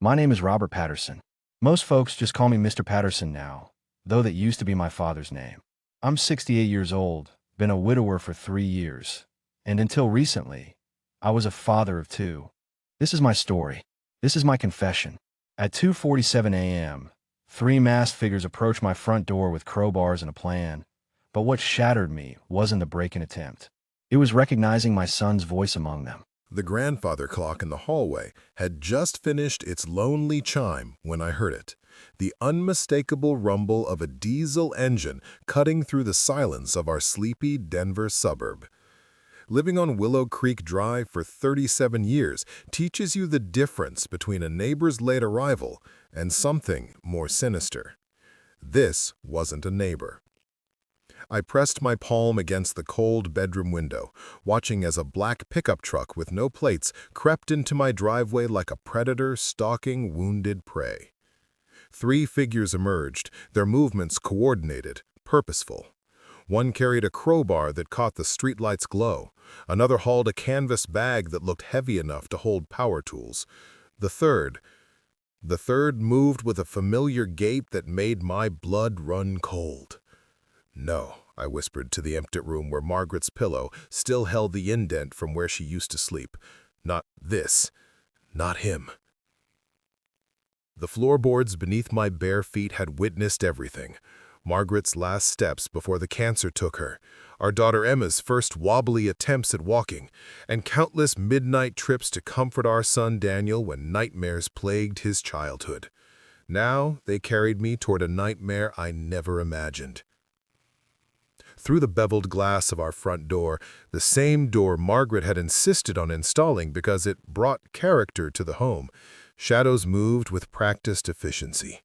My name is Robert Patterson. Most folks just call me Mr. Patterson now, though that used to be my father's name. I'm 68 years old, been a widower for 3 years, and until recently, I was a father of 2. This is my story. This is my confession. At 2:47 a.m., 3 masked figures approached my front door with crowbars and a plan, but what shattered me wasn't the break-in attempt. It was recognizing my son's voice among them. The grandfather clock in the hallway had just finished its lonely chime when I heard it, the unmistakable rumble of a diesel engine cutting through the silence of our sleepy Denver suburb. Living on Willow Creek Drive for 37 years teaches you the difference between a neighbor's late arrival and something more sinister. This wasn't a neighbor. I pressed my palm against the cold bedroom window, watching as a black pickup truck with no plates crept into my driveway like a predator stalking wounded prey. 3 figures emerged, their movements coordinated, purposeful. One carried a crowbar that caught the streetlight's glow. Another hauled a canvas bag that looked heavy enough to hold power tools. The third moved with a familiar gait that made my blood run cold. "No," I whispered to the empty room where Margaret's pillow still held the indent from where she used to sleep. "Not this. Not him." The floorboards beneath my bare feet had witnessed everything. Margaret's last steps before the cancer took her, our daughter Emma's first wobbly attempts at walking, and countless midnight trips to comfort our son Daniel when nightmares plagued his childhood. Now they carried me toward a nightmare I never imagined. Through the beveled glass of our front door, the same door Margaret had insisted on installing because it brought character to the home, shadows moved with practiced efficiency.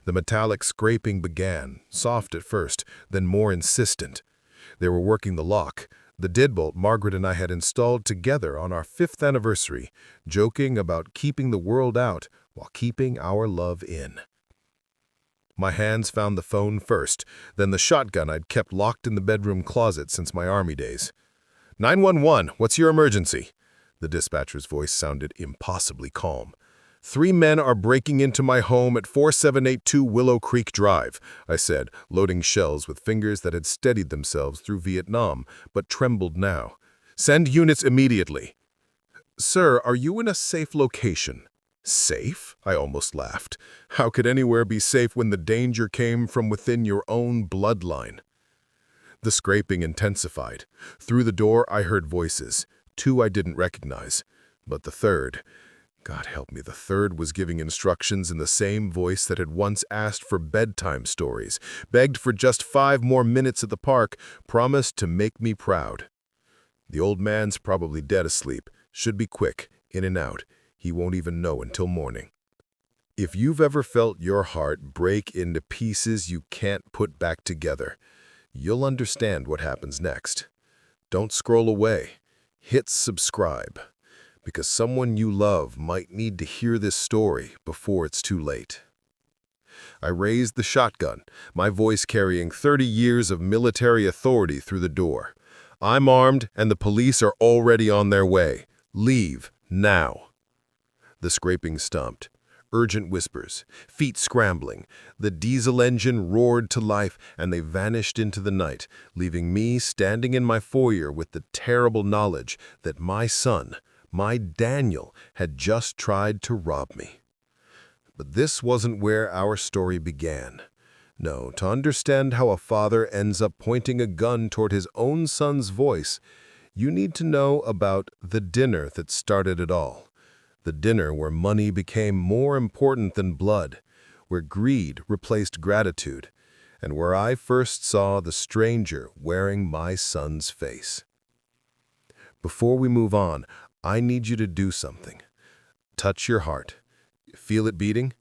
The metallic scraping began, soft at first, then more insistent. They were working the lock, the deadbolt Margaret and I had installed together on our 5th anniversary, joking about keeping the world out while keeping our love in. My hands found the phone first, then the shotgun I'd kept locked in the bedroom closet since my Army days. 911, what's your emergency?" The dispatcher's voice sounded impossibly calm. "3 men are breaking into my home at 4782 Willow Creek Drive," I said, loading shells with fingers that had steadied themselves through Vietnam, but trembled now. "Send units immediately." "Sir, are you in a safe location?" "Safe?" I almost laughed. "How could anywhere be safe when the danger came from within your own bloodline?" The scraping intensified. Through the door I heard voices. 2 I didn't recognize. But the third, God help me, the third was giving instructions in the same voice that had once asked for bedtime stories, begged for just 5 more minutes at the park, promised to make me proud. "The old man's probably dead asleep. Should be quick, in and out. He won't even know until morning." If you've ever felt your heart break into pieces you can't put back together, you'll understand what happens next. Don't scroll away. Hit subscribe, because someone you love might need to hear this story before it's too late. I raised the shotgun, my voice carrying 30 years of military authority through the door. "I'm armed, and the police are already on their way. Leave, now." The scraping stopped. Urgent whispers, feet scrambling. The diesel engine roared to life, and they vanished into the night, leaving me standing in my foyer with the terrible knowledge that my son, my Daniel, had just tried to rob me. But this wasn't where our story began. No, to understand how a father ends up pointing a gun toward his own son's voice, you need to know about the dinner that started it all. The dinner where money became more important than blood, where greed replaced gratitude, and where I first saw the stranger wearing my son's face. Before we move on, I need you to do something. Touch your heart. Feel it beating?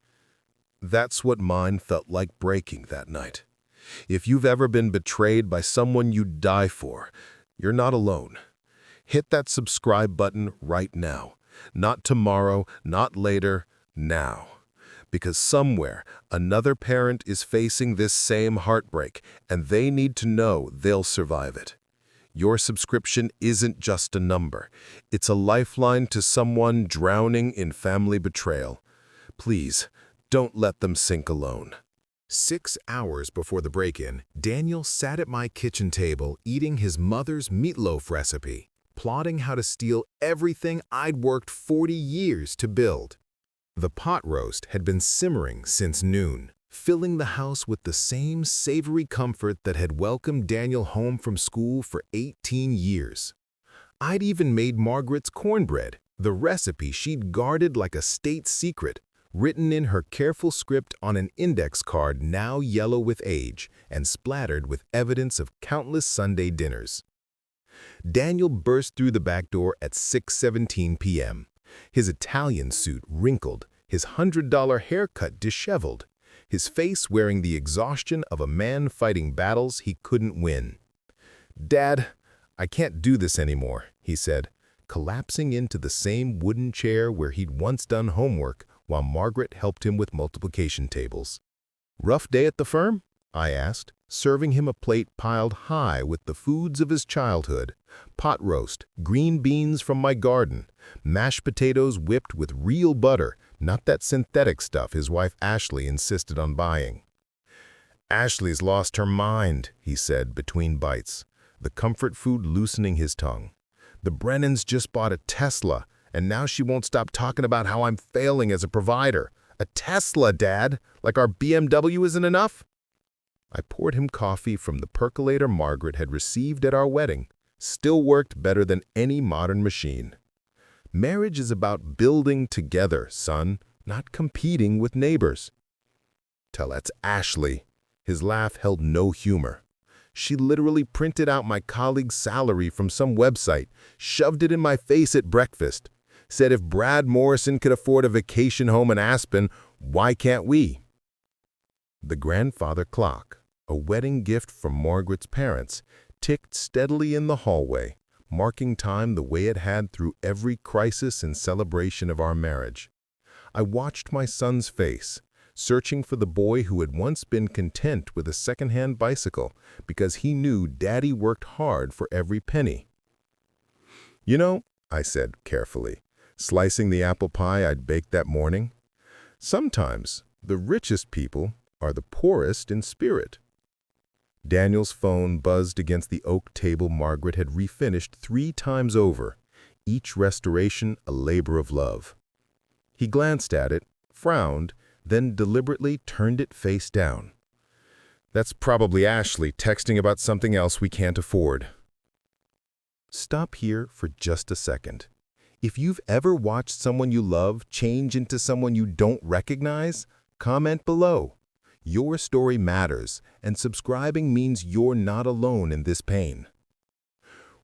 That's what mine felt like breaking that night. If you've ever been betrayed by someone you die for, you're not alone. Hit that subscribe button right now. Not tomorrow, not later, now. Because somewhere, another parent is facing this same heartbreak, and they need to know they'll survive it. Your subscription isn't just a number. It's a lifeline to someone drowning in family betrayal. Please, don't let them sink alone. 6 hours before the break-in, Daniel sat at my kitchen table eating his mother's meatloaf recipe, plotting how to steal everything I'd worked 40 years to build. The pot roast had been simmering since noon, filling the house with the same savory comfort that had welcomed Daniel home from school for 18 years. I'd even made Margaret's cornbread, the recipe she'd guarded like a state secret, written in her careful script on an index card now yellow with age and splattered with evidence of countless Sunday dinners. Daniel burst through the back door at 6:17 p.m., his Italian suit wrinkled, his $100 haircut disheveled, his face wearing the exhaustion of a man fighting battles he couldn't win. "Dad, I can't do this anymore," he said, collapsing into the same wooden chair where he'd once done homework while Margaret helped him with multiplication tables. "Rough day at the firm?" I asked, serving him a plate piled high with the foods of his childhood: pot roast, green beans from my garden, mashed potatoes whipped with real butter, not that synthetic stuff his wife Ashley insisted on buying. "Ashley's lost her mind," he said between bites, the comfort food loosening his tongue. "The Brennans just bought a Tesla, and now she won't stop talking about how I'm failing as a provider. A Tesla, Dad! Like our BMW isn't enough?" I poured him coffee from the percolator Margaret had received at our wedding. Still worked better than any modern machine. "Marriage is about building together, son, not competing with neighbors." "Tell that's Ashley." His laugh held no humor. "She literally printed out my colleague's salary from some website, shoved it in my face at breakfast, said if Brad Morrison could afford a vacation home in Aspen, why can't we?" The grandfather clock, a wedding gift from Margaret's parents, ticked steadily in the hallway, marking time the way it had through every crisis and celebration of our marriage. I watched my son's face, searching for the boy who had once been content with a second-hand bicycle because he knew Daddy worked hard for every penny. "You know," I said carefully, slicing the apple pie I'd baked that morning, "sometimes the richest people are the poorest in spirit." Daniel's phone buzzed against the oak table Margaret had refinished 3 times over, each restoration a labor of love. He glanced at it, frowned, then deliberately turned it face down. "That's probably Ashley texting about something else we can't afford." Stop here for just a second. If you've ever watched someone you love change into someone you don't recognize, comment below. Your story matters, and subscribing means you're not alone in this pain.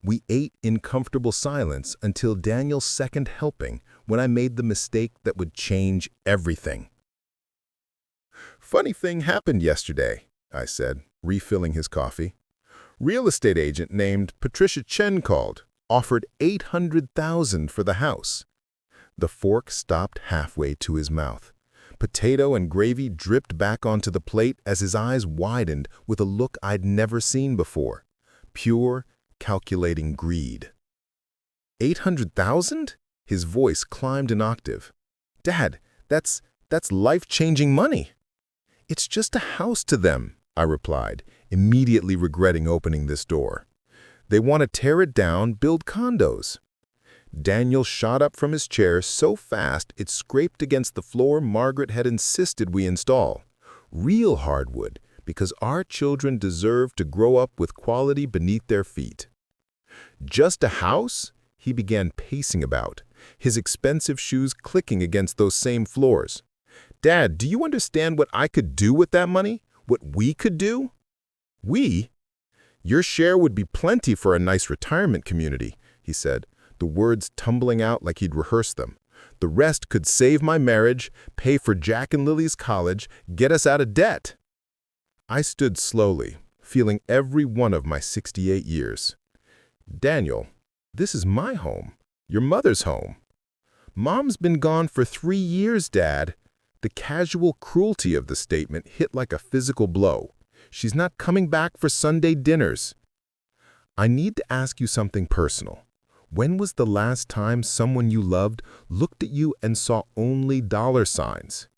We ate in comfortable silence until Daniel's second helping, when I made the mistake that would change everything. "Funny thing happened yesterday," I said, refilling his coffee. "Real estate agent named Patricia Chen called, offered $800,000 for the house." The fork stopped halfway to his mouth. Potato and gravy dripped back onto the plate as his eyes widened with a look I'd never seen before. Pure, calculating greed. "800,000? His voice climbed an octave. "Dad, that's life-changing money." "It's just a house to them," I replied, immediately regretting opening this door. "They want to tear it down, build condos." Daniel shot up from his chair so fast it scraped against the floor Margaret had insisted we install. Real hardwood, because our children deserve to grow up with quality beneath their feet. "Just a house?" He began pacing about, his expensive shoes clicking against those same floors. "Dad, do you understand what I could do with that money? What we could do?" "We? Your share would be plenty for a nice retirement community," he said, the words tumbling out like he'd rehearsed them. "The rest could save my marriage, pay for Jack and Lily's college, get us out of debt." I stood slowly, feeling every one of my 68 years. "Daniel, this is my home, your mother's home. Mom's been gone for 3 years, Dad." The casual cruelty of the statement hit like a physical blow. "She's not coming back for Sunday dinners." "I need to ask you something personal. When was the last time someone you loved looked at you and saw only dollar signs?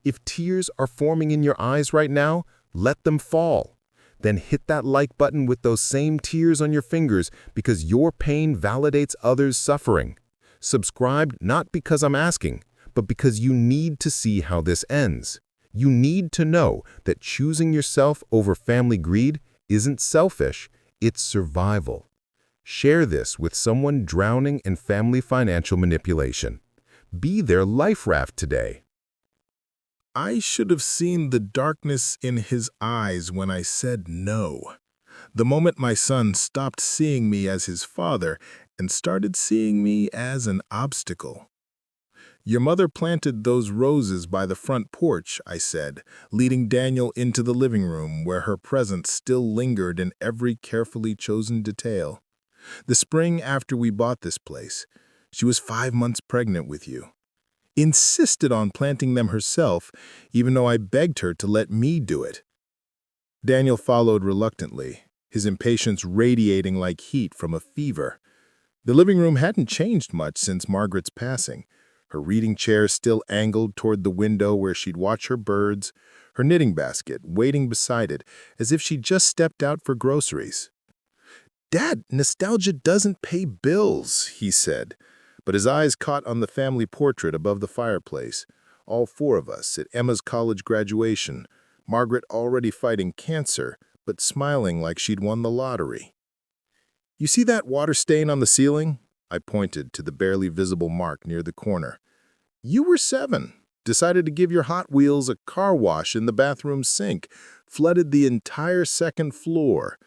If tears are forming in your eyes right now, let them fall. Then hit that like button with those same tears on your fingers because your pain validates others' suffering. Subscribe not because I'm asking, but because you need to see how this ends. You need to know that choosing yourself over family greed isn't selfish, it's survival. Share this with someone drowning in family financial manipulation. Be their life raft today. I should have seen the darkness in his eyes when I said no. The moment my son stopped seeing me as his father and started seeing me as an obstacle. "Your mother planted those roses by the front porch," I said, leading Daniel into the living room where her presence still lingered in every carefully chosen detail. "The spring after we bought this place, she was 5 months pregnant with you. Insisted on planting them herself, even though I begged her to let me do it." Daniel followed reluctantly, his impatience radiating like heat from a fever. The living room hadn't changed much since Margaret's passing. Her reading chair still angled toward the window where she'd watch her birds, her knitting basket waiting beside it as if she'd just stepped out for groceries. "Dad, nostalgia doesn't pay bills," he said, but his eyes caught on the family portrait above the fireplace. All four of us at Emma's college graduation, Margaret already fighting cancer, but smiling like she'd won the lottery. "You see that water stain on the ceiling?" I pointed to the barely visible mark near the corner. "You were 7, decided to give your Hot Wheels a car wash in the bathroom sink, flooded the entire second floor.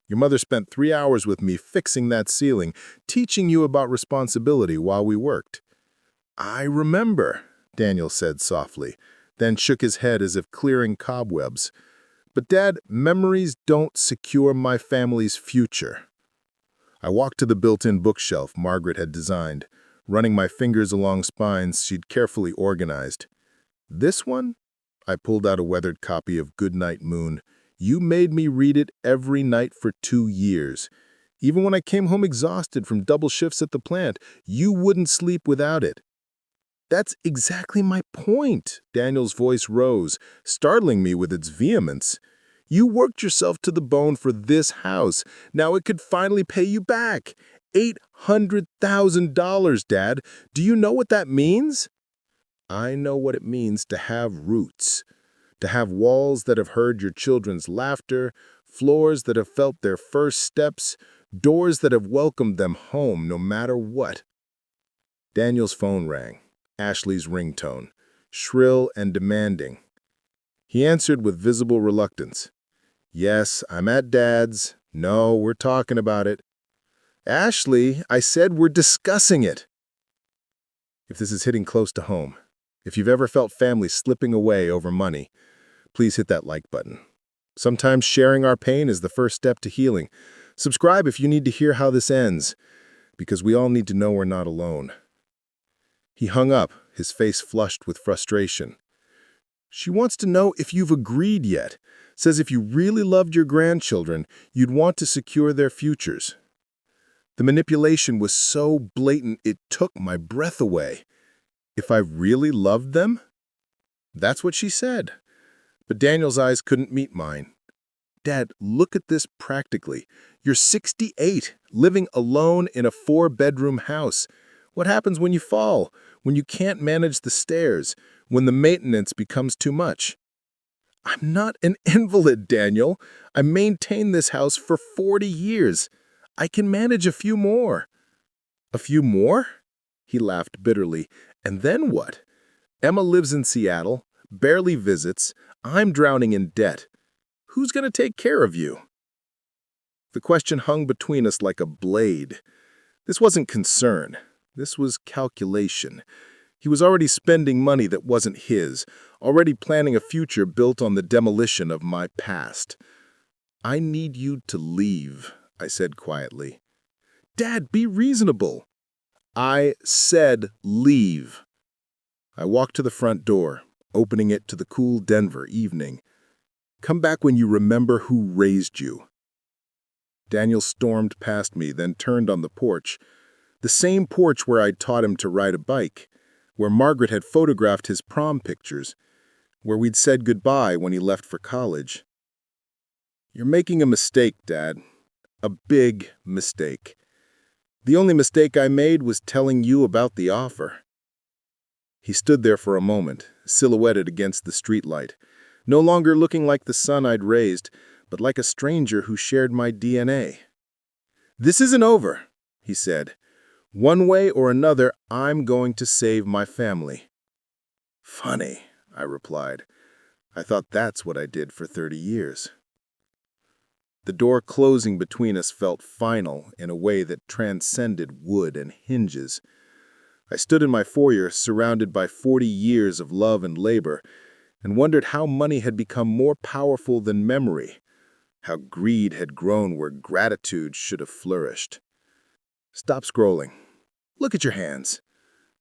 Your mother spent 3 hours with me fixing that ceiling, teaching you about responsibility while we worked." "I remember," Daniel said softly, then shook his head as if clearing cobwebs. "But Dad, memories don't secure my family's future." I walked to the built-in bookshelf Margaret had designed, running my fingers along spines she'd carefully organized. "This one?" I pulled out a weathered copy of Goodnight Moon. "You made me read it every night for 2 years. Even when I came home exhausted from double shifts at the plant, you wouldn't sleep without it." "That's exactly my point," Daniel's voice rose, startling me with its vehemence. "You worked yourself to the bone for this house. Now it could finally pay you back. $800,000, Dad. Do you know what that means?" "I know what it means to have roots. To have walls that have heard your children's laughter, floors that have felt their first steps, doors that have welcomed them home no matter what." Daniel's phone rang, Ashley's ringtone, shrill and demanding. He answered with visible reluctance. "Yes, I'm at Dad's. No, we're talking about it." "Ashley, I said we're discussing it." If this is hitting close to home, if you've ever felt family slipping away over money, please hit that like button. Sometimes sharing our pain is the first step to healing. Subscribe if you need to hear how this ends, because we all need to know we're not alone. He hung up, his face flushed with frustration. "She wants to know if you've agreed yet. Says if you really loved your grandchildren, you'd want to secure their futures." The manipulation was so blatant it took my breath away. If I really loved them? That's what she said. But Daniel's eyes couldn't meet mine. "Dad, look at this practically. You're 68, living alone in a 4-bedroom house. What happens when you fall? When you can't manage the stairs? When the maintenance becomes too much?" "I'm not an invalid, Daniel. I maintained this house for 40 years. I can manage a few more." "A few more?" He laughed bitterly. "And then what? Emma lives in Seattle, barely visits. I'm drowning in debt. Who's going to take care of you?" The question hung between us like a blade. This wasn't concern. This was calculation. He was already spending money that wasn't his, already planning a future built on the demolition of my past. "I need you to leave," I said quietly. "Dad, be reasonable." "I said leave." I walked to the front door, opening it to the cool Denver evening. "Come back when you remember who raised you." Daniel stormed past me, then turned on the porch. The same porch where I'd taught him to ride a bike, where Margaret had photographed his prom pictures, where we'd said goodbye when he left for college. "You're making a mistake, Dad. A big mistake. The only mistake I made was telling you about the offer." He stood there for a moment, silhouetted against the streetlight, no longer looking like the son I'd raised, but like a stranger who shared my DNA. "This isn't over," he said. "One way or another, I'm going to save my family." "Funny," I replied. "I thought that's what I did for 30 years. The door closing between us felt final in a way that transcended wood and hinges. I stood in my foyer, surrounded by 40 years of love and labor, and wondered how money had become more powerful than memory, how greed had grown where gratitude should have flourished. Stop scrolling. Look at your hands.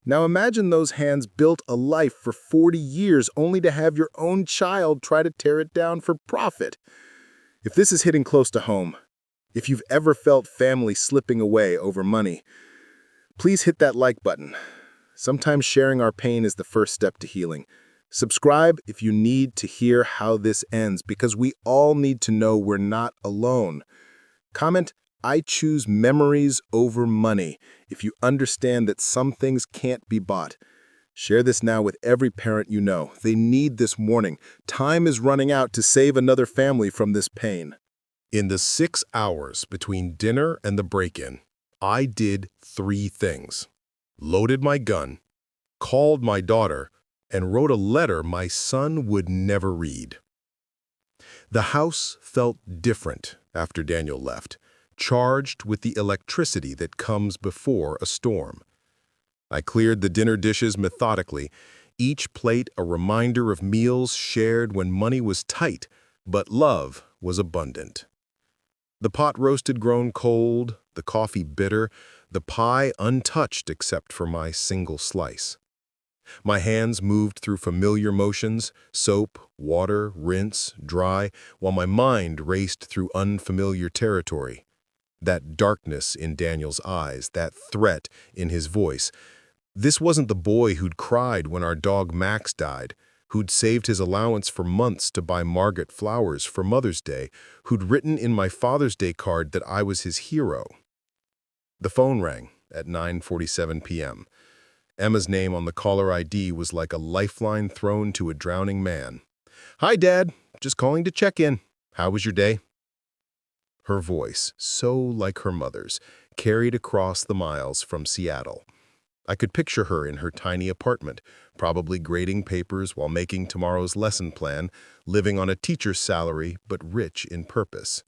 Now imagine those hands built a life for 40 years only to have your own child try to tear it down for profit. If this is hitting close to home, if you've ever felt family slipping away over money, please hit that like button. Sometimes sharing our pain is the first step to healing. Subscribe if you need to hear how this ends, because we all need to know we're not alone. Comment, "I choose memories over money," if you understand that some things can't be bought. Share this now with every parent you know. They need this warning. Time is running out to save another family from this pain. In the 6 hours between dinner and the break-in, I did 3 things. Loaded my gun, called my daughter, and wrote a letter my son would never read. The house felt different after Daniel left, charged with the electricity that comes before a storm. I cleared the dinner dishes methodically, each plate a reminder of meals shared when money was tight, but love was abundant. The pot roasted grown cold, the coffee bitter, the pie untouched except for my single slice. My hands moved through familiar motions, soap, water, rinse, dry, while my mind raced through unfamiliar territory. That darkness in Daniel's eyes, that threat in his voice. This wasn't the boy who'd cried when our dog Max died, who'd saved his allowance for months to buy Margaret flowers for Mother's Day, who'd written in my Father's Day card that I was his hero. The phone rang at 9:47 p.m. Emma's name on the caller ID was like a lifeline thrown to a drowning man. "Hi, Dad. Just calling to check in. How was your day?" Her voice, so like her mother's, carried across the miles from Seattle. I could picture her in her tiny apartment, probably grading papers while making tomorrow's lesson plan, living on a teacher's salary but rich in purpose.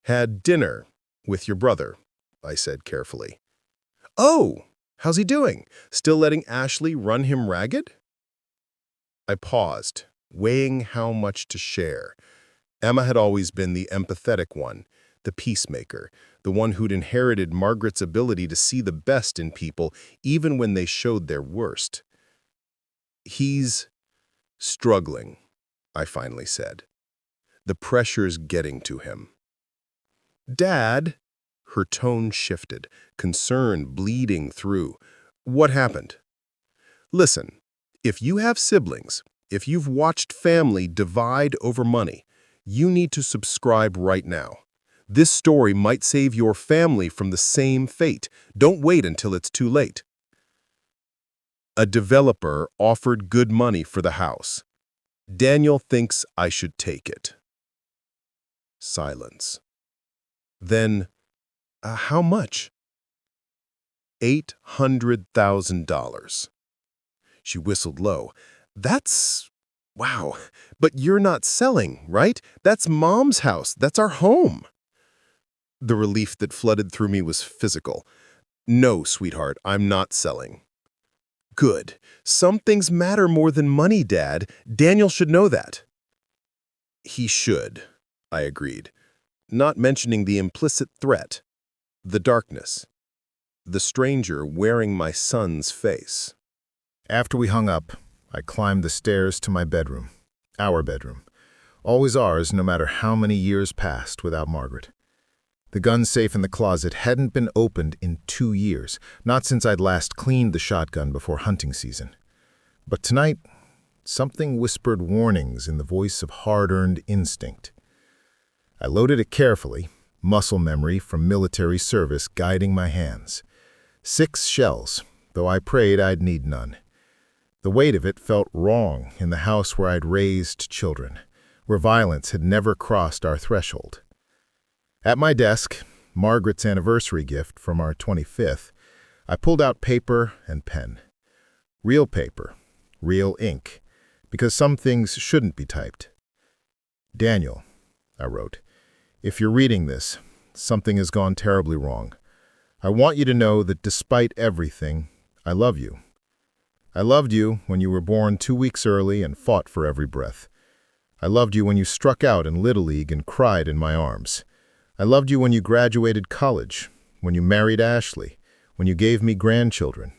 "Had dinner with your brother," I said carefully. "Oh, how's he doing? Still letting Ashley run him ragged?" I paused, weighing how much to share. Emma had always been the empathetic one, the peacemaker, the one who'd inherited Margaret's ability to see the best in people even when they showed their worst. "He's struggling," I finally said. "The pressure's getting to him." "Dad," her tone shifted, concern bleeding through. "What happened?" "Listen, if you have siblings, if you've watched family divide over money, you need to subscribe right now. This story might save your family from the same fate. Don't wait until it's too late." "A developer offered good money for the house. Daniel thinks I should take it." Silence. Then, how much?" $800,000. She whistled low. Wow, but you're not selling, right? That's Mom's house. That's our home." The relief that flooded through me was physical. "No, sweetheart, I'm not selling." "Good. Some things matter more than money, Dad. Daniel should know that." "He should," I agreed, not mentioning the implicit threat, the darkness, the stranger wearing my son's face. After we hung up, I climbed the stairs to my bedroom, our bedroom, always ours no matter how many years passed without Margaret. The gun safe in the closet hadn't been opened in 2 years, not since I'd last cleaned the shotgun before hunting season. But tonight, something whispered warnings in the voice of hard-earned instinct. I loaded it carefully, muscle memory from military service guiding my hands. 6 shells, though I prayed I'd need none. The weight of it felt wrong in the house where I'd raised children, where violence had never crossed our threshold. At my desk, Margaret's anniversary gift from our 25th, I pulled out paper and pen. Real paper, real ink, because some things shouldn't be typed. "Daniel," I wrote, "if you're reading this, something has gone terribly wrong. I want you to know that despite everything, I love you. I loved you when you were born 2 weeks early and fought for every breath. I loved you when you struck out in Little League and cried in my arms. I loved you when you graduated college, when you married Ashley, when you gave me grandchildren.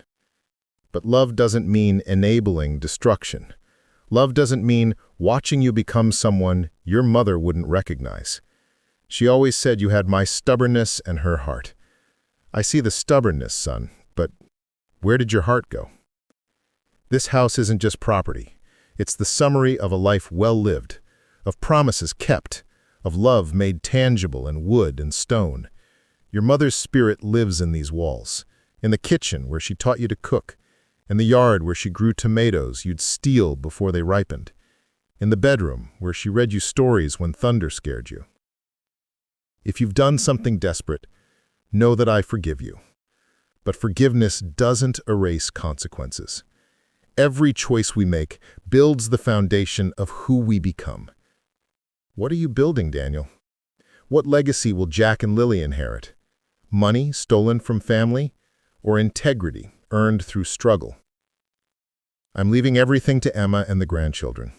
But love doesn't mean enabling destruction. Love doesn't mean watching you become someone your mother wouldn't recognize. She always said you had my stubbornness and her heart. I see the stubbornness, son, but where did your heart go? This house isn't just property. It's the summary of a life well lived, of promises kept, of love made tangible in wood and stone. Your mother's spirit lives in these walls, in the kitchen where she taught you to cook, in the yard where she grew tomatoes you'd steal before they ripened, in the bedroom where she read you stories when thunder scared you. If you've done something desperate, know that I forgive you. But forgiveness doesn't erase consequences. Every choice we make builds the foundation of who we become. What are you building, Daniel? What legacy will Jack and Lily inherit? Money stolen from family, or integrity earned through struggle? I'm leaving everything to Emma and the grandchildren.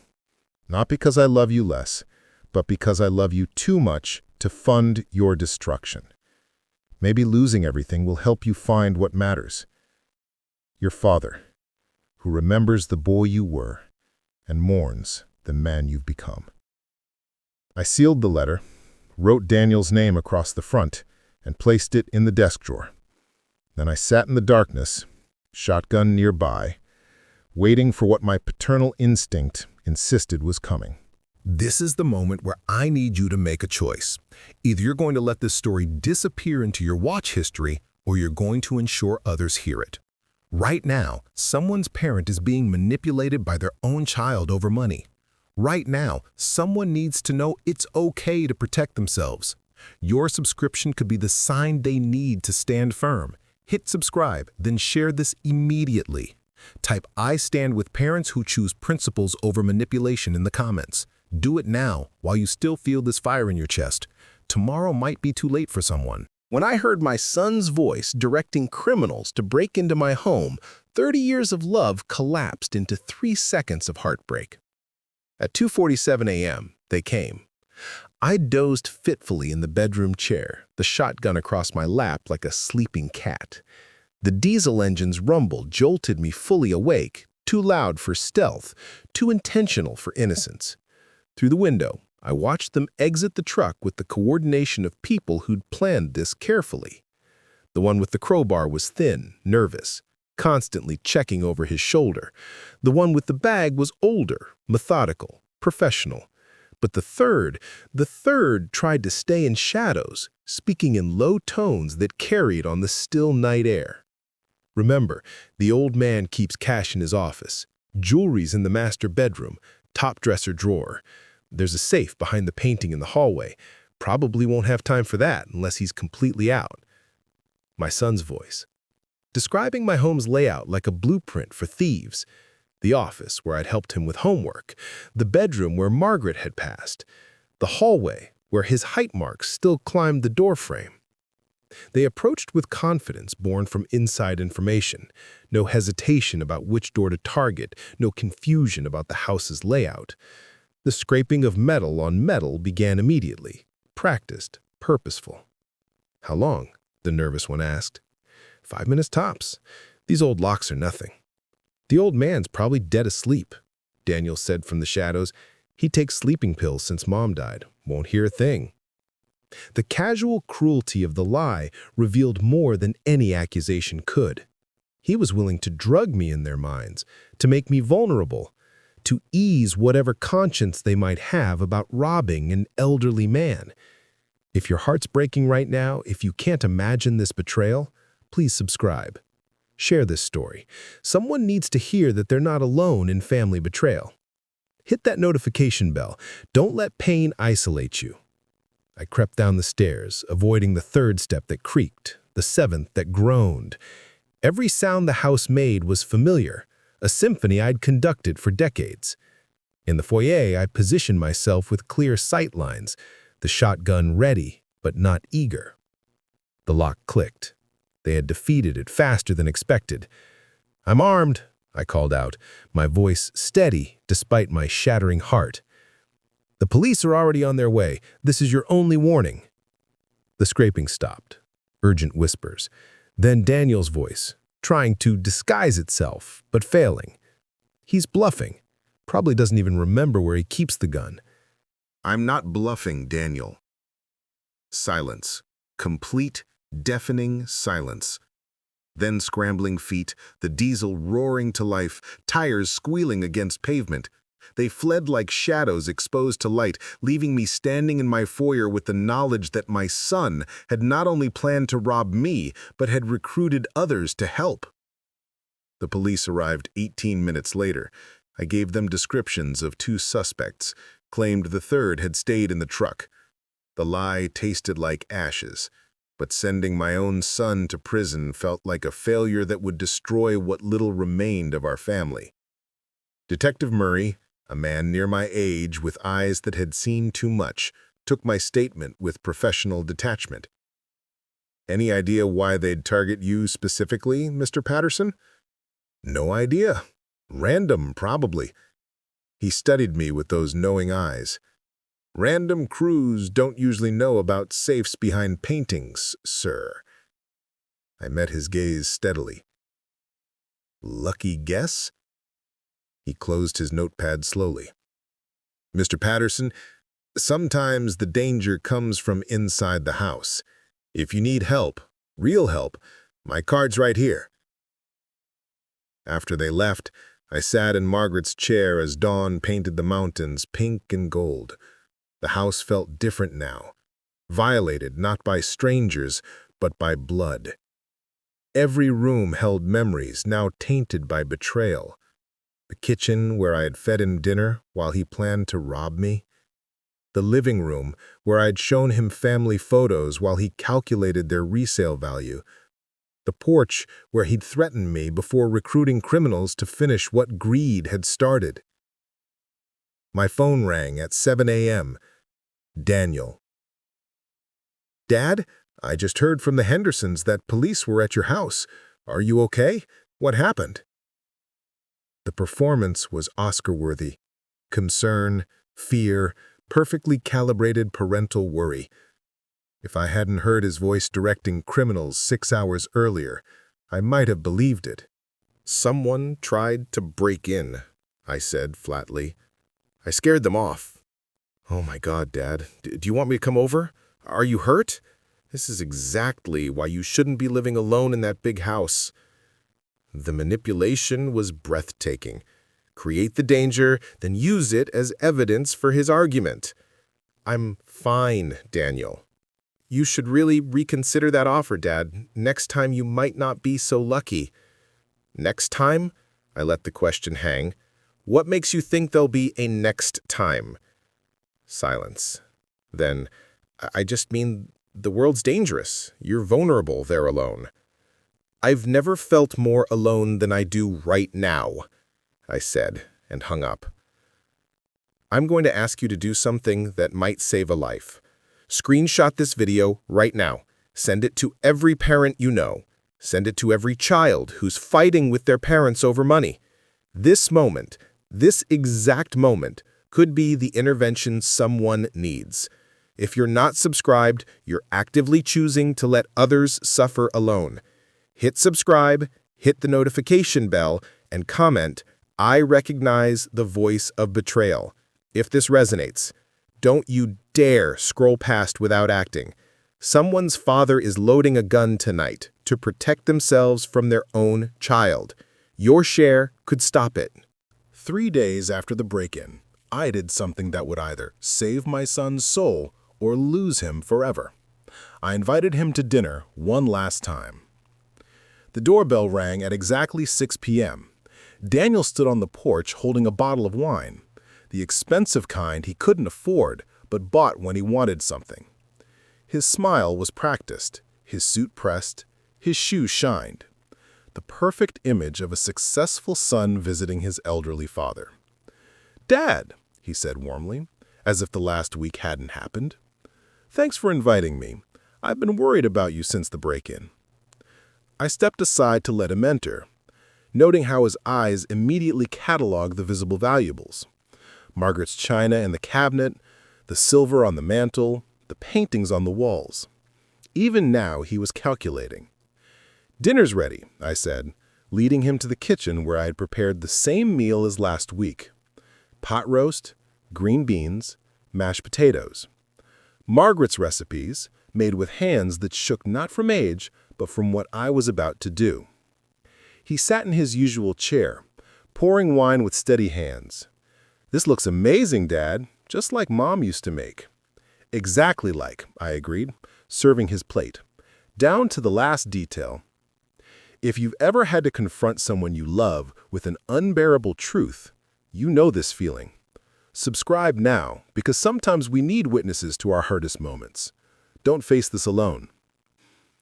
Not because I love you less, but because I love you too much to fund your destruction. Maybe losing everything will help you find what matters. Your father, who remembers the boy you were and mourns the man you've become. I sealed the letter, wrote Daniel's name across the front, and placed it in the desk drawer. Then I sat in the darkness, shotgun nearby, waiting for what my paternal instinct insisted was coming. This is the moment where I need you to make a choice. Either you're going to let this story disappear into your watch history, or you're going to ensure others hear it. Right now, someone's parent is being manipulated by their own child over money. Right now, someone needs to know it's okay to protect themselves. Your subscription could be the sign they need to stand firm. Hit subscribe, then share this immediately. Type "I stand with parents who choose principles over manipulation" in the comments. Do it now while you still feel this fire in your chest. Tomorrow might be too late for someone. When I heard my son's voice directing criminals to break into my home, 30 years of love collapsed into 3 seconds of heartbreak. At 2:47 a.m., they came. I dozed fitfully in the bedroom chair, the shotgun across my lap like a sleeping cat. The diesel engine's rumble jolted me fully awake, too loud for stealth, too intentional for innocence. Through the window, I watched them exit the truck with the coordination of people who'd planned this carefully. The one with the crowbar was thin, nervous, constantly checking over his shoulder. The one with the bag was older, methodical, professional. But the third tried to stay in shadows, speaking in low tones that carried on the still night air. Remember, the old man keeps cash in his office. Jewelry's in the master bedroom, top dresser drawer. There's a safe behind the painting in the hallway. Probably won't have time for that unless he's completely out. My son's voice, describing my home's layout like a blueprint for thieves. The office where I'd helped him with homework. The bedroom where Margaret had passed. The hallway where his height marks still climbed the doorframe. They approached with confidence born from inside information. No hesitation about which door to target, no confusion about the house's layout. The scraping of metal on metal began immediately, practiced, purposeful. "How long?" the nervous one asked. 5 minutes tops. These old locks are nothing." "The old man's probably dead asleep," Daniel said from the shadows. "He takes sleeping pills since Mom died. Won't hear a thing." The casual cruelty of the lie revealed more than any accusation could. He was willing to drug me in their minds, to make me vulnerable, to ease whatever conscience they might have about robbing an elderly man. If your heart's breaking right now, if you can't imagine this betrayal, please subscribe. Share this story. Someone needs to hear that they're not alone in family betrayal. Hit that notification bell. Don't let pain isolate you. I crept down the stairs, avoiding the third step that creaked, the seventh that groaned. Every sound the house made was familiar, a symphony I'd conducted for decades. In the foyer, I positioned myself with clear sight lines, the shotgun ready, but not eager. The lock clicked. They had defeated it faster than expected. "I'm armed," I called out, my voice steady despite my shattering heart. "The police are already on their way. This is your only warning." The scraping stopped. Urgent whispers. Then Daniel's voice, trying to disguise itself, but failing. He's bluffing. Probably doesn't even remember where he keeps the gun. "I'm not bluffing, Daniel." Silence. Complete, deafening silence. Then scrambling feet, the diesel roaring to life, tires squealing against pavement. They fled like shadows exposed to light, leaving me standing in my foyer with the knowledge that my son had not only planned to rob me, but had recruited others to help. The police arrived 18 minutes later. I gave them descriptions of 2 suspects, claimed the third had stayed in the truck. The lie tasted like ashes, but sending my own son to prison felt like a failure that would destroy what little remained of our family. Detective Murray, a man near my age with eyes that had seen too much, took my statement with professional detachment. "Any idea why they'd target you specifically, Mr. Patterson?" "No idea. Random, probably." He studied me with those knowing eyes. "Random crews don't usually know about safes behind paintings, sir." I met his gaze steadily. "Lucky guess?" He closed his notepad slowly. "Mr. Patterson, sometimes the danger comes from inside the house. If you need help, real help, my card's right here." After they left, I sat in Margaret's chair as dawn painted the mountains pink and gold. The house felt different now, violated not by strangers, but by blood. Every room held memories now tainted by betrayal. The kitchen where I had fed him dinner while he planned to rob me. The living room where I had shown him family photos while he calculated their resale value. The porch where he'd threatened me before recruiting criminals to finish what greed had started. My phone rang at 7 a.m. Daniel. "Dad, I just heard from the Hendersons that police were at your house. Are you okay? What happened?" The performance was Oscar-worthy. Concern, fear, perfectly calibrated parental worry. If I hadn't heard his voice directing criminals 6 hours earlier, I might have believed it. "Someone tried to break in," I said flatly. "I scared them off." "Oh my God, Dad. Do you want me to come over? Are you hurt? This is exactly why you shouldn't be living alone in that big house." The manipulation was breathtaking. Create the danger, then use it as evidence for his argument. "I'm fine, Daniel." "You should really reconsider that offer, Dad. Next time you might not be so lucky." "Next time?" I let the question hang. "What makes you think there'll be a next time?" Silence. Then, "I just mean the world's dangerous. You're vulnerable there alone." "I've never felt more alone than I do right now," I said, and hung up. "I'm going to ask you to do something that might save a life. Screenshot this video right now. Send it to every parent you know. Send it to every child who's fighting with their parents over money. This moment, this exact moment, could be the intervention someone needs. If you're not subscribed, you're actively choosing to let others suffer alone. Hit subscribe, hit the notification bell, and comment, "I recognize the voice of betrayal." If this resonates, don't you dare scroll past without acting. Someone's father is loading a gun tonight to protect themselves from their own child. Your share could stop it. 3 days after the break-in, I did something that would either save my son's soul or lose him forever. I invited him to dinner one last time. The doorbell rang at exactly 6 p.m. Daniel stood on the porch holding a bottle of wine, the expensive kind he couldn't afford but bought when he wanted something. His smile was practiced, his suit pressed, his shoes shined. The perfect image of a successful son visiting his elderly father. "Dad," he said warmly, as if the last week hadn't happened. "Thanks for inviting me. I've been worried about you since the break-in." I stepped aside to let him enter, noting how his eyes immediately cataloged the visible valuables. Margaret's china in the cabinet, the silver on the mantel, the paintings on the walls. Even now he was calculating. "Dinner's ready," I said, leading him to the kitchen where I had prepared the same meal as last week. Pot roast, green beans, mashed potatoes. Margaret's recipes, made with hands that shook not from age, but from what I was about to do. He sat in his usual chair, pouring wine with steady hands. "This looks amazing, Dad, just like Mom used to make." "Exactly like," I agreed, serving his plate, down to the last detail. If you've ever had to confront someone you love with an unbearable truth, you know this feeling. Subscribe now, because sometimes we need witnesses to our hardest moments. Don't face this alone.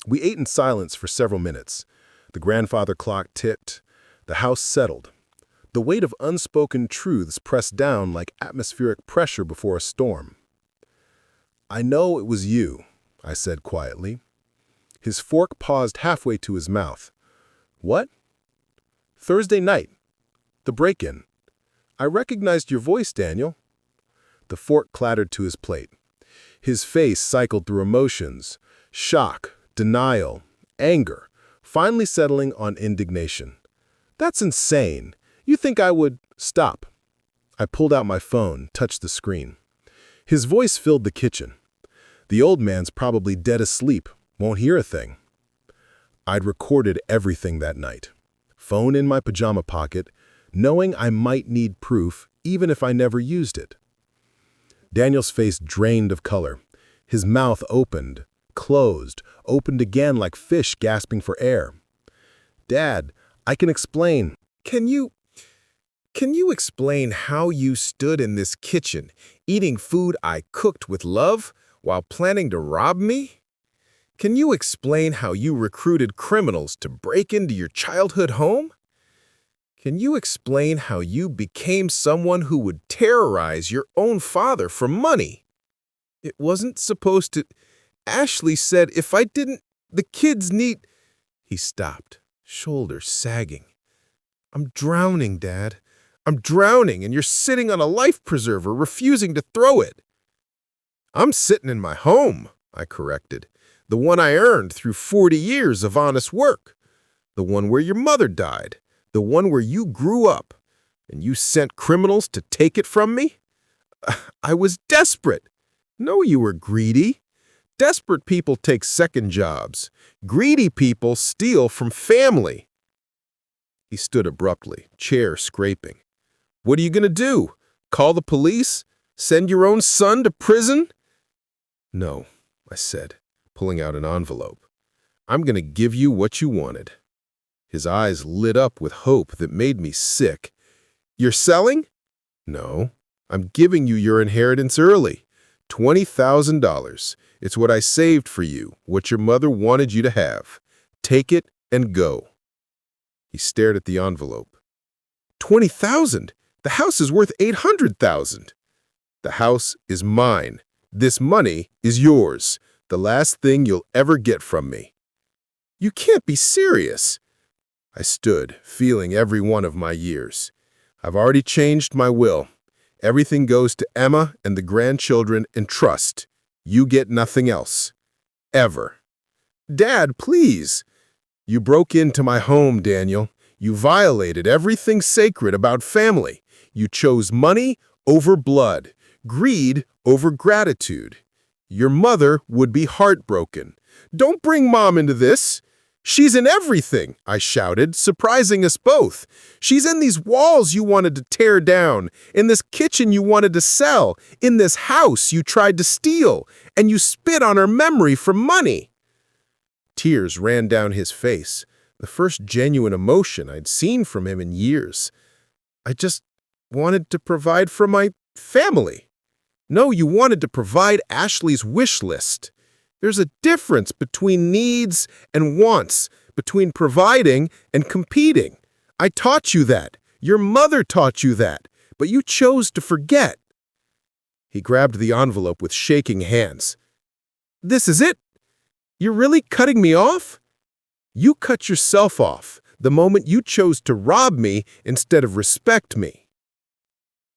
We ate in silence for several minutes. The grandfather clock ticked. The house settled. The weight of unspoken truths pressed down like atmospheric pressure before a storm. "I know it was you," I said quietly. His fork paused halfway to his mouth. "What?" "Thursday night. The break-in. I recognized your voice, Daniel." The fork clattered to his plate. His face cycled through emotions: shock, denial, anger, finally settling on indignation. "That's insane. You think I would—" "Stop." I pulled out my phone, touched the screen. His voice filled the kitchen. "The old man's probably dead asleep, won't hear a thing." I'd recorded everything that night. Phone in my pajama pocket, knowing I might need proof even if I never used it. Daniel's face drained of color. His mouth opened, closed, opened again like fish gasping for air. "Dad, I can explain." Can you explain how you stood in this kitchen, eating food I cooked with love, while planning to rob me? Can you explain how you recruited criminals to break into your childhood home? Can you explain how you became someone who would terrorize your own father for money? It wasn't supposed to— Ashley said if I didn't, the kids need— He stopped, shoulders sagging. "I'm drowning, Dad. I'm drowning, and you're sitting on a life preserver, refusing to throw it." "I'm sitting in my home," I corrected. "The one I earned through 40 years of honest work. The one where your mother died. The one where you grew up. And you sent criminals to take it from me? I was desperate." "No, you were greedy. Desperate people take second jobs. Greedy people steal from family." He stood abruptly, chair scraping. "What are you going to do? Call the police? Send your own son to prison?" "No," I said, pulling out an envelope. "I'm going to give you what you wanted." His eyes lit up with hope that made me sick. "You're selling?" "No, I'm giving you your inheritance early. $20,000. It's what I saved for you, what your mother wanted you to have. Take it and go." He stared at the envelope. "20,000? The house is worth 800,000. "The house is mine. This money is yours. The last thing you'll ever get from me." "You can't be serious." I stood, feeling every one of my years. "I've already changed my will. Everything goes to Emma and the grandchildren in trust. You get nothing else. Ever." "Dad, please." "You broke into my home, Daniel. You violated everything sacred about family. You chose money over blood. Greed over gratitude. Your mother would be heartbroken. Don't bring Mom into this. She's in everything, I shouted, surprising us both. She's in these walls you wanted to tear down, in this kitchen you wanted to sell, in this house you tried to steal, and you spit on her memory for money. Tears ran down his face, the first genuine emotion I'd seen from him in years. I just wanted to provide for my family. No, you wanted to provide Ashley's wish list. There's a difference between needs and wants, between providing and competing. I taught you that. Your mother taught you that, but you chose to forget. He grabbed the envelope with shaking hands. This is it? You're really cutting me off? You cut yourself off the moment you chose to rob me instead of respect me.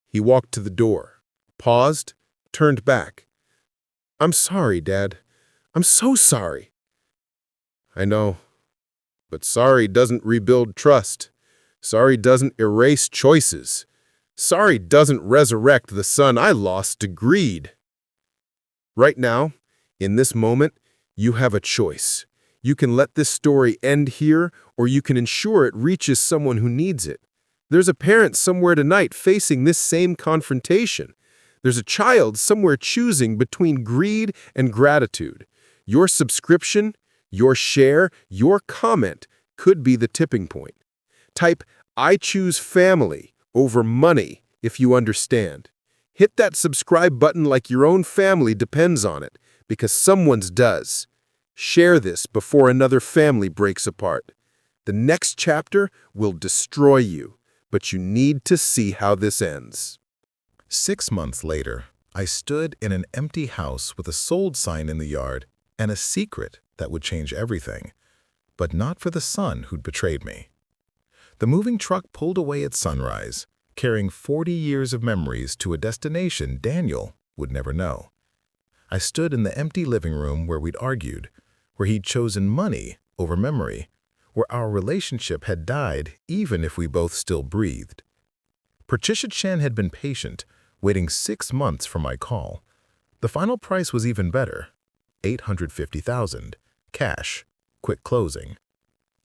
He walked to the door, paused, turned back. I'm sorry, Dad. I'm so sorry. I know, but sorry doesn't rebuild trust. Sorry doesn't erase choices. Sorry doesn't resurrect the son I lost to greed. Right now, in this moment, you have a choice. You can let this story end here, or you can ensure it reaches someone who needs it. There's a parent somewhere tonight facing this same confrontation. There's a child somewhere choosing between greed and gratitude. Your subscription, your share, your comment could be the tipping point. Type, I choose family over money if you understand. Hit that subscribe button like your own family depends on it, because someone's does. Share this before another family breaks apart. The next chapter will destroy you, but you need to see how this ends. 6 months later, I stood in an empty house with a sold sign in the yard and a secret that would change everything, but not for the son who'd betrayed me. The moving truck pulled away at sunrise, carrying 40 years of memories to a destination Daniel would never know. I stood in the empty living room where we'd argued, where he'd chosen money over memory, where our relationship had died even if we both still breathed. Patricia Chen had been patient, waiting 6 months for my call. The final price was even better, $850,000, cash, quick closing.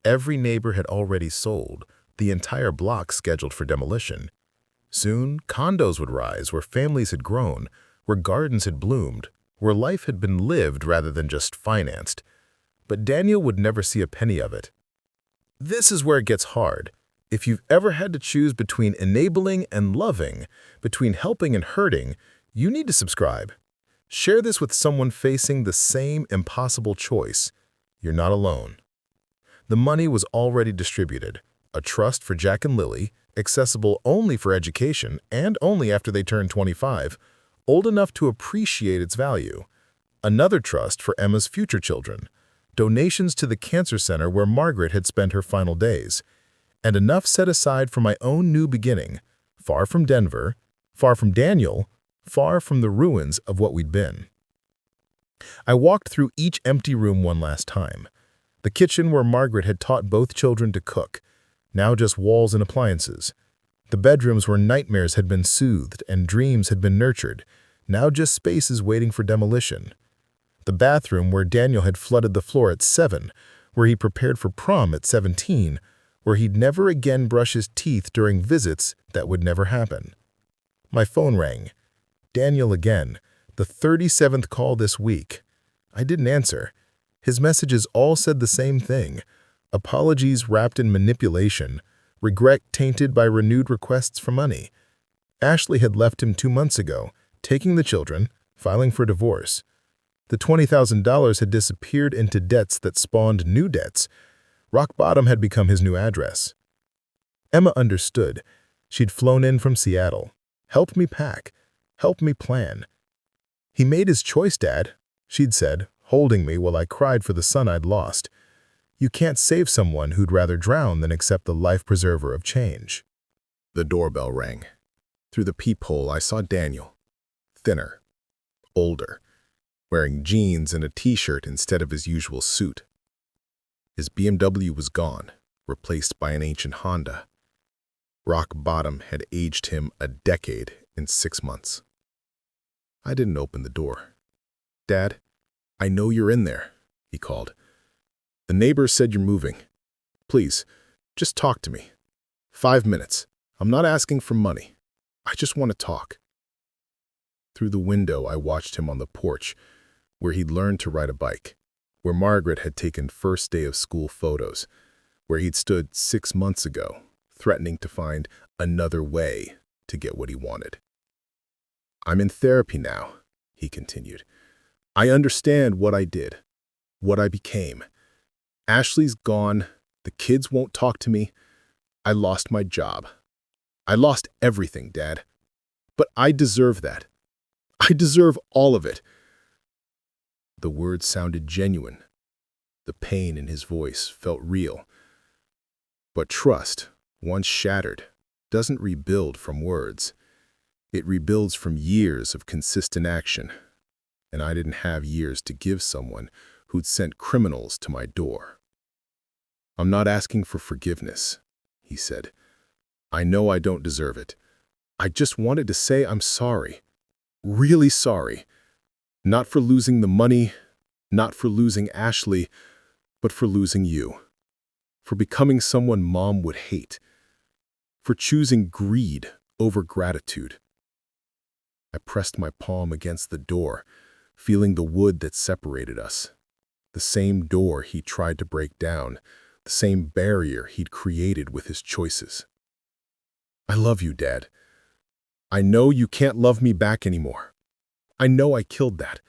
Every neighbor had already sold, the entire block scheduled for demolition. Soon, condos would rise where families had grown, where gardens had bloomed, where life had been lived rather than just financed. But Daniel would never see a penny of it. This is where it gets hard. If you've ever had to choose between enabling and loving, between helping and hurting, you need to subscribe. Share this with someone facing the same impossible choice. You're not alone. The money was already distributed. A trust for Jack and Lily, accessible only for education and only after they turned 25, old enough to appreciate its value. Another trust for Emma's future children. Donations to the cancer center where Margaret had spent her final days. And enough set aside for my own new beginning, far from Denver, far from Daniel, far from the ruins of what we'd been. I walked through each empty room one last time. The kitchen where Margaret had taught both children to cook, now just walls and appliances. The bedrooms where nightmares had been soothed and dreams had been nurtured, now just spaces waiting for demolition. The bathroom where Daniel had flooded the floor at 7, where he prepared for prom at 17, where he'd never again brush his teeth during visits that would never happen. My phone rang. Daniel again, the 37th call this week. I didn't answer. His messages all said the same thing. Apologies wrapped in manipulation, regret tainted by renewed requests for money. Ashley had left him 2 months ago, taking the children, filing for divorce. The $20,000 had disappeared into debts that spawned new debts. Rock bottom had become his new address. Emma understood. She'd flown in from Seattle. Helped me pack. Helped me plan. He made his choice, Dad, she'd said, holding me while I cried for the son I'd lost. You can't save someone who'd rather drown than accept the life preserver of change. The doorbell rang. Through the peephole, I saw Daniel. Thinner. Older. Wearing jeans and a t-shirt instead of his usual suit. His BMW was gone, replaced by an ancient Honda. Rock bottom had aged him a decade in 6 months. I didn't open the door. "Dad, I know you're in there," he called. "The neighbors said you're moving. Please, just talk to me. 5 minutes. I'm not asking for money. I just want to talk." Through the window, I watched him on the porch, where he'd learned to ride a bike, where Margaret had taken first day of school photos, where he'd stood 6 months ago, threatening to find another way to get what he wanted. "I'm in therapy now," he continued. "I understand what I did, what I became. Ashley's gone. The kids won't talk to me. I lost my job. I lost everything, Dad. But I deserve that. I deserve all of it." The words sounded genuine. The pain in his voice felt real. But trust, once shattered, doesn't rebuild from words. It rebuilds from years of consistent action. And I didn't have years to give someone who'd sent criminals to my door. "I'm not asking for forgiveness," he said. "I know I don't deserve it. I just wanted to say I'm sorry. Really sorry. Not for losing the money, not for losing Ashley, but for losing you. For becoming someone Mom would hate. For choosing greed over gratitude." I pressed my palm against the door, feeling the wood that separated us. The same door he tried to break down, the same barrier he'd created with his choices. "I love you, Dad. I know you can't love me back anymore. I know I killed that.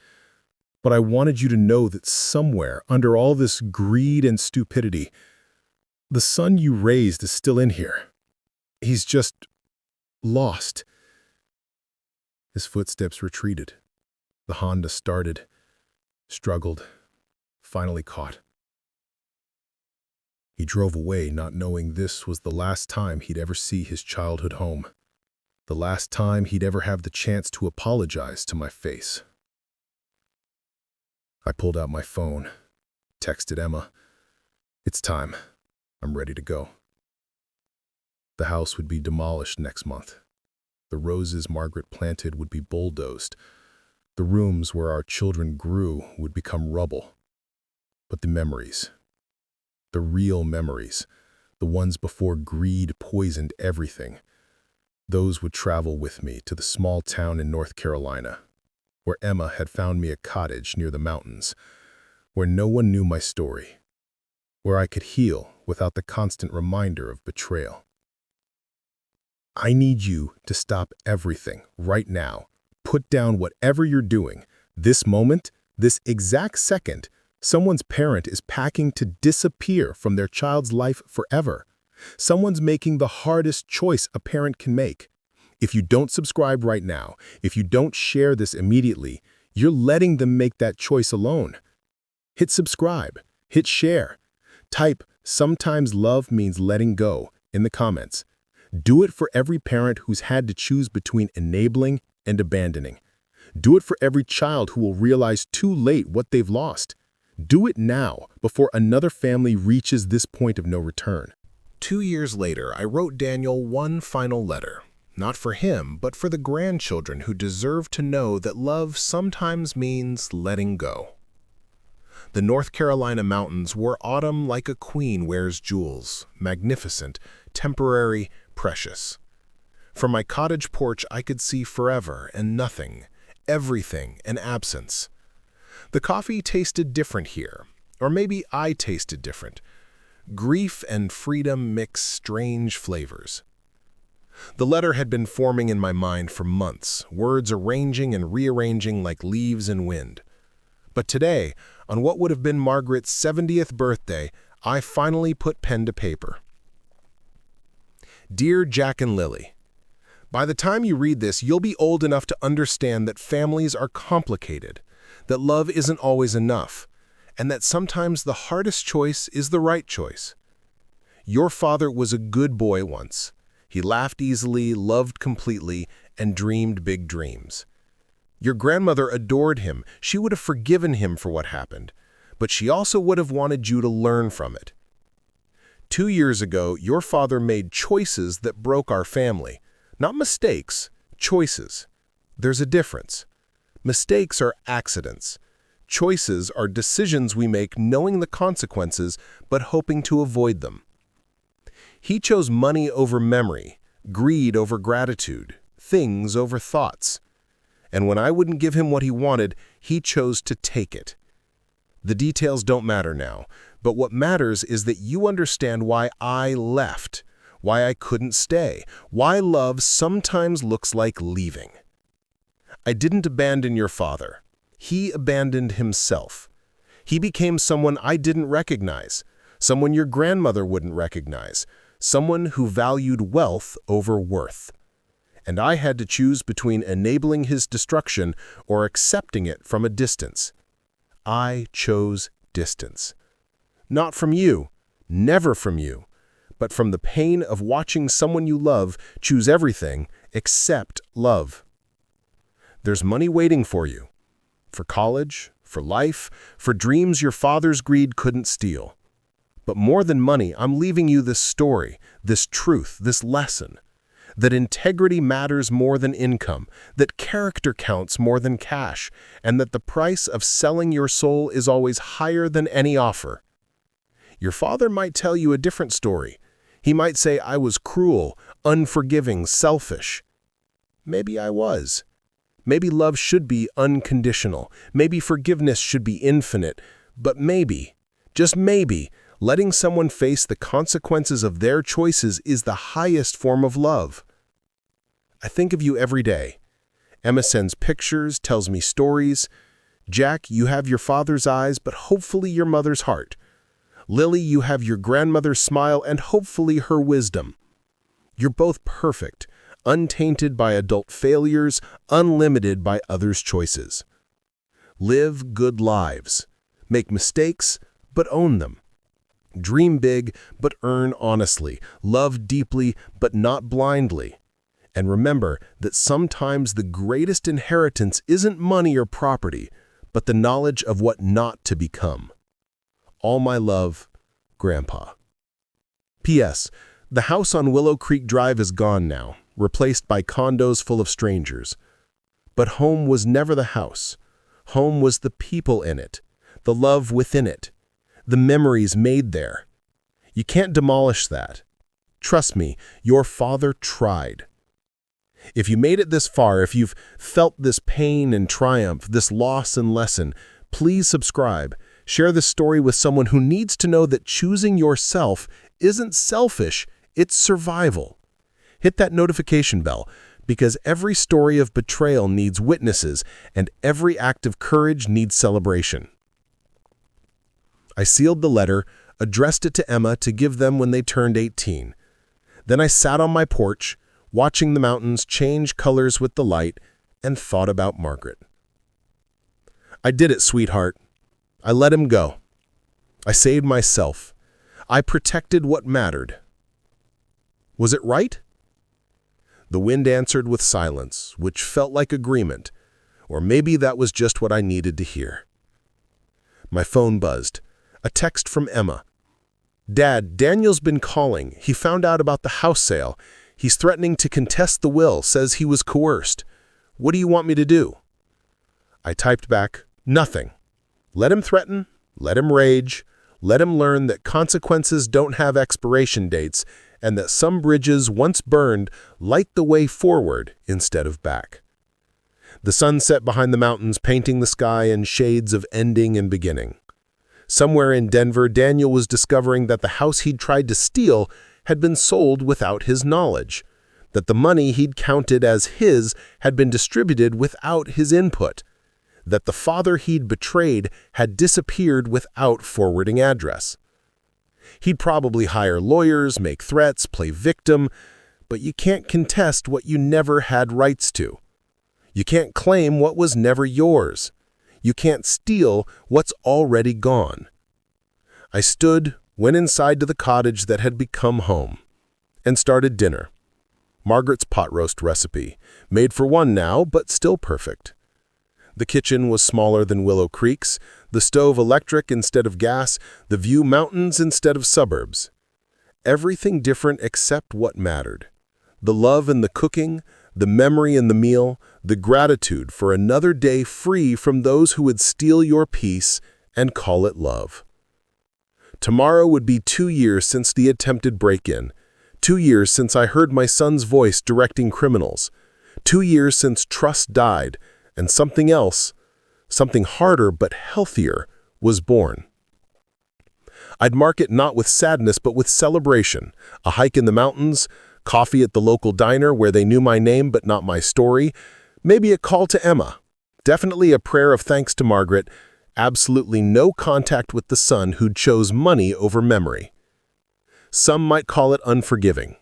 But I wanted you to know that somewhere under all this greed and stupidity, the son you raised is still in here. He's just lost." His footsteps retreated. The Honda started, struggled, finally caught. He drove away, not knowing this was the last time he'd ever see his childhood home. The last time he'd ever have the chance to apologize to my face. I pulled out my phone, texted Emma. "It's time. I'm ready to go." The house would be demolished next month. The roses Margaret planted would be bulldozed. The rooms where our children grew would become rubble. But the memories, the real memories, the ones before greed poisoned everything, those would travel with me to the small town in North Carolina, where Emma had found me a cottage near the mountains, where no one knew my story, where I could heal without the constant reminder of betrayal. I need you to stop everything right now. Put down whatever you're doing. This moment, this exact second, someone's parent is packing to disappear from their child's life forever. Someone's making the hardest choice a parent can make. If you don't subscribe right now, if you don't share this immediately, you're letting them make that choice alone. Hit subscribe, hit share. Type "sometimes love means letting go" in the comments. Do it for every parent who's had to choose between enabling and abandoning. Do it for every child who will realize too late what they've lost. Do it now, before another family reaches this point of no return. 2 years later, I wrote Daniel one final letter. Not for him, but for the grandchildren who deserve to know that love sometimes means letting go. The North Carolina mountains wore autumn like a queen wears jewels, magnificent, temporary, precious. From my cottage porch I could see forever and nothing, everything and absence. The coffee tasted different here, or maybe I tasted different. Grief and freedom mix strange flavors. The letter had been forming in my mind for months, words arranging and rearranging like leaves in wind. But today, on what would have been Margaret's 70th birthday, I finally put pen to paper. Dear Jack and Lily, by the time you read this, you'll be old enough to understand that families are complicated, that love isn't always enough, and that sometimes the hardest choice is the right choice. Your father was a good boy once. He laughed easily, loved completely, and dreamed big dreams. Your grandmother adored him. She would have forgiven him for what happened, but she also would have wanted you to learn from it. 2 years ago, your father made choices that broke our family. Not mistakes, choices. There's a difference. Mistakes are accidents. Choices are decisions we make knowing the consequences but hoping to avoid them. He chose money over memory, greed over gratitude, things over thoughts. And when I wouldn't give him what he wanted, he chose to take it. The details don't matter now, but what matters is that you understand why I left, why I couldn't stay, why love sometimes looks like leaving. I didn't abandon your father. He abandoned himself. He became someone I didn't recognize, someone your grandmother wouldn't recognize, someone who valued wealth over worth. And I had to choose between enabling his destruction or accepting it from a distance. I chose distance. Not from you, never from you, but from the pain of watching someone you love choose everything except love. There's money waiting for you. For college, for life, for dreams your father's greed couldn't steal. But more than money, I'm leaving you this story, this truth, this lesson. That integrity matters more than income, that character counts more than cash, and that the price of selling your soul is always higher than any offer. Your father might tell you a different story. He might say I was cruel, unforgiving, selfish. Maybe I was. Maybe love should be unconditional. Maybe forgiveness should be infinite. But maybe, just maybe, letting someone face the consequences of their choices is the highest form of love. I think of you every day. Emma sends pictures, tells me stories. Jack, you have your father's eyes, but hopefully your mother's heart. Lily, you have your grandmother's smile and hopefully her wisdom. You're both perfect, untainted by adult failures, unlimited by others' choices. Live good lives. Make mistakes, but own them. Dream big, but earn honestly. Love deeply, but not blindly. And remember that sometimes the greatest inheritance isn't money or property, but the knowledge of what not to become. All my love, Grandpa. P.S. The house on Willow Creek Drive is gone now, replaced by condos full of strangers. But home was never the house. Home was the people in it, the love within it, the memories made there. You can't demolish that. Trust me, your father tried. If you made it this far, if you've felt this pain and triumph, this loss and lesson, please subscribe. Share this story with someone who needs to know that choosing yourself isn't selfish, it's survival. Hit that notification bell, because every story of betrayal needs witnesses, and every act of courage needs celebration. I sealed the letter, addressed it to Emma to give them when they turned 18. Then I sat on my porch, watching the mountains change colors with the light, and thought about Margaret. I did it, sweetheart. I let him go. I saved myself. I protected what mattered. Was it right? The wind answered with silence, which felt like agreement, or maybe that was just what I needed to hear. My phone buzzed. A text from Emma. Dad, Daniel's been calling. He found out about the house sale. He's threatening to contest the will, says he was coerced. What do you want me to do? I typed back, nothing. Let him threaten, let him rage, let him learn that consequences don't have expiration dates and that some bridges, once burned, light the way forward instead of back. The sun set behind the mountains, painting the sky in shades of ending and beginning. Somewhere in Denver, Daniel was discovering that the house he'd tried to steal had been sold without his knowledge, that the money he'd counted as his had been distributed without his input, that the father he'd betrayed had disappeared without forwarding address. He'd probably hire lawyers, make threats, play victim, but you can't contest what you never had rights to. You can't claim what was never yours. You can't steal what's already gone. I stood, went inside to the cottage that had become home, and started dinner. Margaret's pot roast recipe, made for one now, but still perfect. The kitchen was smaller than Willow Creek's, the stove electric instead of gas, the view mountains instead of suburbs. Everything different except what mattered. The love in the cooking, the memory in the meal, the gratitude for another day free from those who would steal your peace and call it love. Tomorrow would be 2 years since the attempted break-in, 2 years since I heard my son's voice directing criminals, 2 years since trust died, and something else, something harder but healthier, was born. I'd mark it not with sadness but with celebration, a hike in the mountains, coffee at the local diner where they knew my name but not my story, maybe a call to Emma, definitely a prayer of thanks to Margaret, absolutely no contact with the son who chose money over memory. Some might call it unforgiving.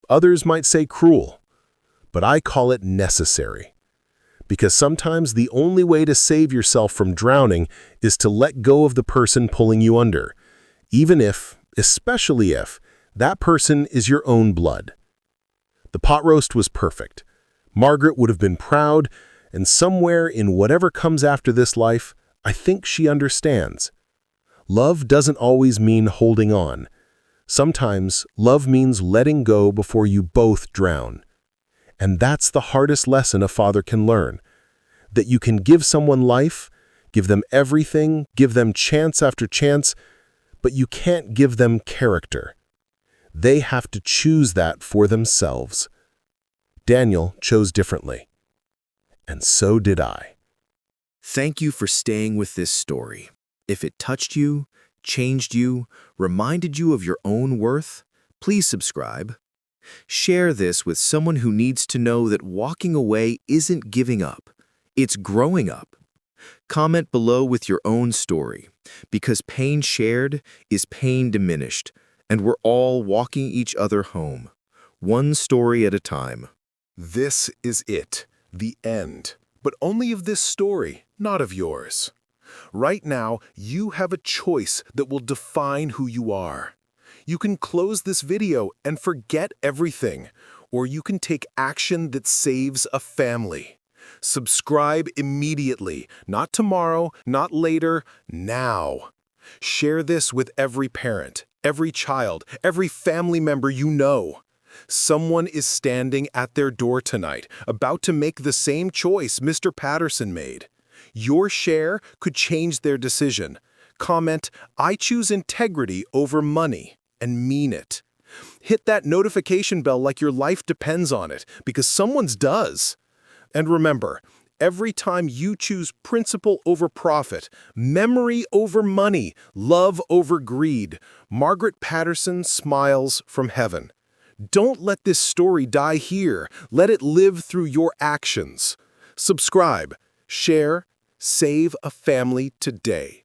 Others might say cruel. But I call it necessary. Because sometimes the only way to save yourself from drowning is to let go of the person pulling you under, even if, especially if, that person is your own blood. The pot roast was perfect. Margaret would have been proud, and somewhere in whatever comes after this life, I think she understands. Love doesn't always mean holding on. Sometimes love means letting go before you both drown. And that's the hardest lesson a father can learn. That you can give someone life, give them everything, give them chance after chance, but you can't give them character. They have to choose that for themselves. Daniel chose differently. And so did I. Thank you for staying with this story. If it touched you, changed you, reminded you of your own worth, please subscribe. Share this with someone who needs to know that walking away isn't giving up. It's growing up. Comment below with your own story, because pain shared is pain diminished, and we're all walking each other home, one story at a time. This is it, the end, but only of this story, not of yours. Right now, you have a choice that will define who you are. You can close this video and forget everything, or you can take action that saves a family. Subscribe immediately, not tomorrow, not later, now. Share this with every parent, every child, every family member you know. Someone is standing at their door tonight, about to make the same choice Mr. Patterson made. Your share could change their decision. Comment, "I choose integrity over money," and mean it. Hit that notification bell like your life depends on it, because someone's does. And remember, every time you choose principle over profit, memory over money, love over greed, Margaret Patterson smiles from heaven. Don't let this story die here. Let it live through your actions. Subscribe, share, save a family today.